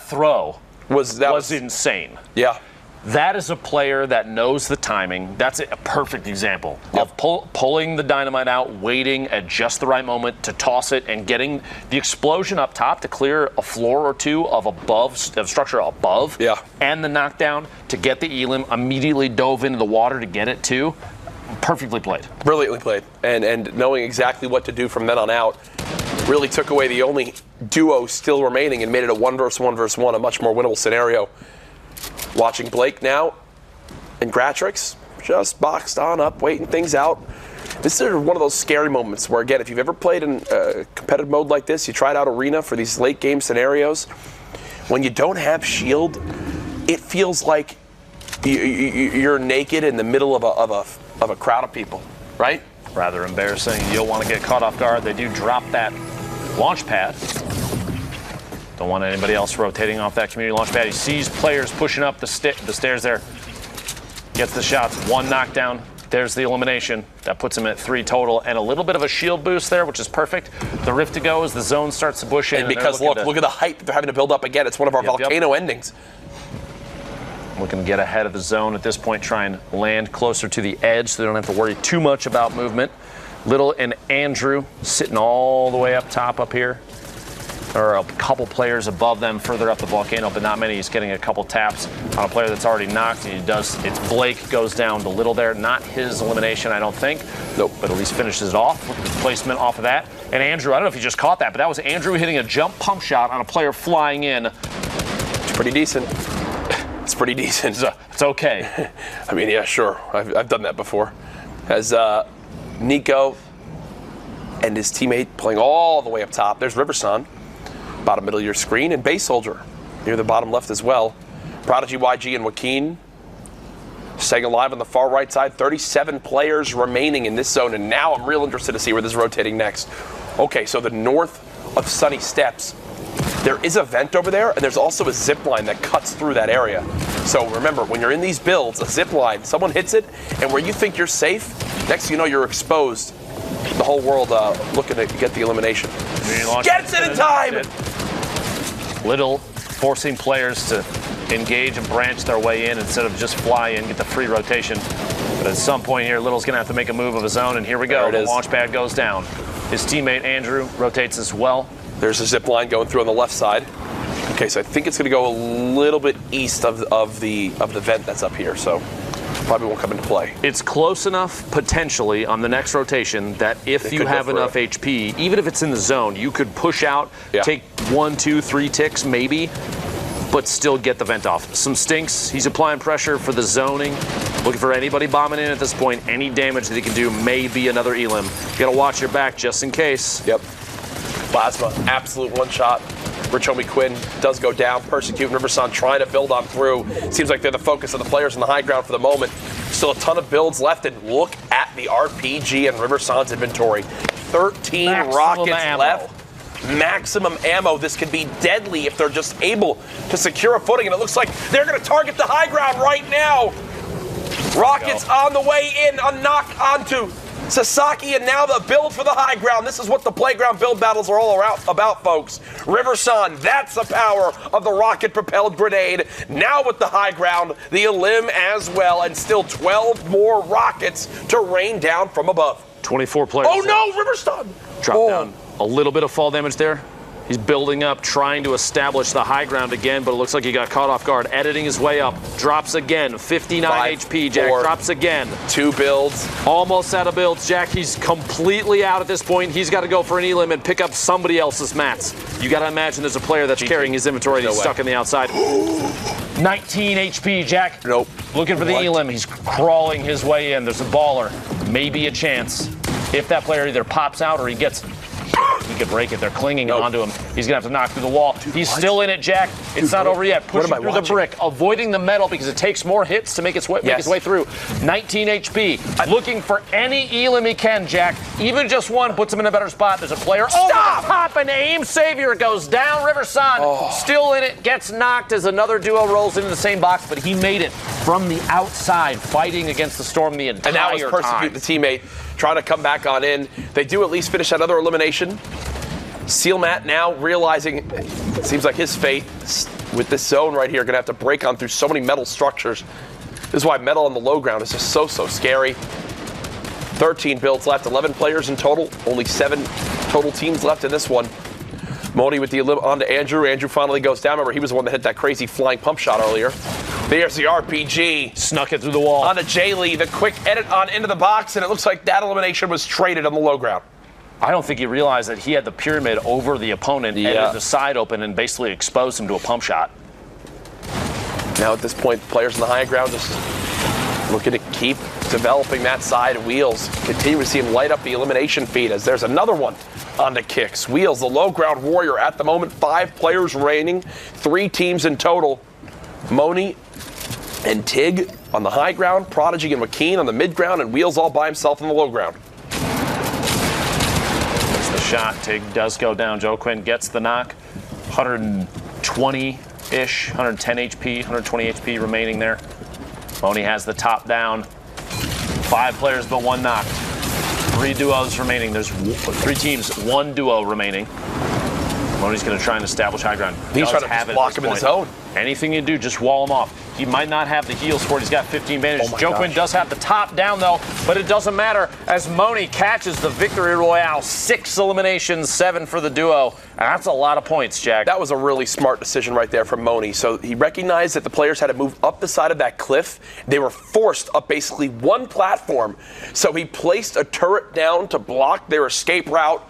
throw was insane. Yeah. That is a player that knows the timing. That's a perfect example of pulling the dynamite out, waiting at just the right moment to toss it, and getting the explosion up top to clear a floor or two of structure above, and the knockdown to get the elim. Immediately dove into the water to get it too. Perfectly played. Brilliantly played. And knowing exactly what to do from then on out really took away the only duo still remaining and made it a 1-versus-1, a much more winnable scenario. Watching Blake now and Gratrix just boxed on up, waiting things out. This is one of those scary moments where, again, if you've ever played in competitive mode like this, you tried out Arena for these late game scenarios, when you don't have shield, it feels like you're naked in the middle of a crowd of people, right? Rather embarrassing. You'll want to get caught off guard. They do drop that launch pad. Don't want anybody else rotating off that community launch pad. He sees players pushing up the stairs there. Gets the shots. 1 knockdown. There's the elimination. That puts him at 3 total. And a little bit of a shield boost there, which is perfect. The rift to go as the zone starts to bush in. And because, look at the height they're having to build up again. It's one of our volcano endings. Looking to get ahead of the zone at this point. Try and land closer to the edge so they don't have to worry too much about movement. Little and Andrew sitting all the way up top up here. There are a couple players above them further up the volcano, but not many. He's getting a couple taps on a player that's already knocked, and it's Blake goes down to Little there. Not his elimination, I don't think. Nope. But at least finishes it off with the placement off of that. And Andrew, I don't know if you just caught that, but that was Andrew hitting a jump pump shot on a player flying in. It's pretty decent. It's pretty decent. It's okay. I mean, yeah, sure. I've done that before. As Nico and his teammate playing all the way up top. There's Riverson. Bottom middle of your screen, and Base Soldier near the bottom left as well. Prodigy, YG, and Joaquin staying alive on the far right side. 37 players remaining in this zone, and now I'm real interested to see where this is rotating next. Okay, so the north of Sunny Steps, there is a vent over there, and there's also a zip line that cuts through that area. So remember, when you're in these builds, a zip line, someone hits it, and where you think you're safe, next thing you know, you're exposed. The whole world looking to get the elimination. Gets it in time! Little forcing players to engage and branch their way in instead of just fly in, get the free rotation. But at some point here, Little's going to have to make a move of his own, and here we go. The launch pad goes down. His teammate, Andrew, rotates as well. There's a zip line going through on the left side. Okay, so I think it's going to go a little bit east of the vent that's up here, so probably won't come into play. It's close enough, potentially, on the next rotation that if you have enough HP, even if it's in the zone, you could push out, take 1, 2, 3 ticks, maybe, but still get the vent off. Some stinks. He's applying pressure for the zoning. Looking for anybody bombing in at this point. Any damage that he can do may be another elim. You got to watch your back just in case. Yep. Plasma, absolute one shot. Rich Homie Quinn does go down. Persecute and Riverson trying to build on through. Seems like they're the focus of the players on the high ground for the moment. Still a ton of builds left, and look at the RPG and Riverson's inventory. 13 rockets left. Maximum ammo. This could be deadly if they're just able to secure a footing, and it looks like they're going to target the high ground right now. Rockets on the way in, a knock onto Sasaki, and now the build for the high ground. This is what the playground build battles are all about, folks. Riverson, that's the power of the rocket-propelled grenade. Now with the high ground, the elim as well, and still 12 more rockets to rain down from above. 24 players. Oh no, Riverson! Drop down. A little bit of fall damage there. He's building up, trying to establish the high ground again, but it looks like he got caught off guard. Editing his way up. Drops again. 59 HP. Jack drops again. 2 builds. Almost out of builds. Jack, he's completely out at this point. He's got to go for an elim and pick up somebody else's mats. You got to imagine there's a player that's carrying his inventory and he's stuck in the outside. 19 HP, Jack. Nope. Looking for the elim. He's crawling his way in. There's a baller. Maybe a chance. If that player either pops out or he could break it. They're clinging onto him. He's going to have to knock through the wall. He's still in it, Jack. It's not over yet. Pushing through the brick, avoiding the metal because it takes more hits to make its way through. 19 HP. Looking for any elim he can, Jack. Even just one puts him in a better spot. There's a player over the top, and aim savior goes down. Riverson still in it, gets knocked as another duo rolls into the same box, but he made it from the outside, fighting against the storm the entire time. And that was Persecute, the teammate, trying to come back on in. They do at least finish another elimination. Seal Matt now realizing it seems like his fate with this zone right here. Going to have to break on through so many metal structures. This is why metal on the low ground is just so scary. 13 builds left, 11 players in total. Only 7 total teams left in this one. Mony with the on to Andrew. Andrew finally goes down. Remember, he was the one that hit that crazy flying pump shot earlier. There's the RPG. Snuck it through the wall. On to J-Lee, the quick edit on into the box, and it looks like that elimination was traded on the low ground. I don't think he realized that he had the pyramid over the opponent, edited the side open, and basically exposed him to a pump shot. Now at this point, players in the high ground just looking to keep developing that side. Wheels continue to see him light up the elimination feed as there's another one on the kicks. Wheels, the low ground warrior at the moment. 5 players remaining, 3 teams in total. Mony and TiG on the high ground, Prodigy and McKean on the mid ground, and Wheels all by himself on the low ground. That's the shot. TiG does go down. Joe Quinn gets the knock. 120-ish, 110 HP, 120 HP remaining there. Mony has the top down. 5 players but 1 knock. 3 duos remaining. There's 3 teams, 1 duo remaining. Mony's going to try and establish high ground. He's trying to just block him in his zone. Anything you do, just wall him off. He might not have the heals for it. He's got 15 bandages. Joe Quinn does have the top down, though, but it doesn't matter as Mony catches the victory royale. 6 eliminations, 7 for the duo. And that's a lot of points, Jack. That was a really smart decision right there from Mony. So he recognized that the players had to move up the side of that cliff. They were forced up basically one platform. So he placed a turret down to block their escape route.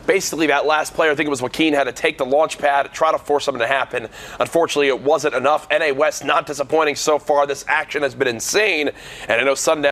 Basically, that last player, I think it was Joaquin, had to take the launch pad, try to force something to happen. Unfortunately, it wasn't enough. NA West not disappointing so far. This action has been insane. And I know Sundown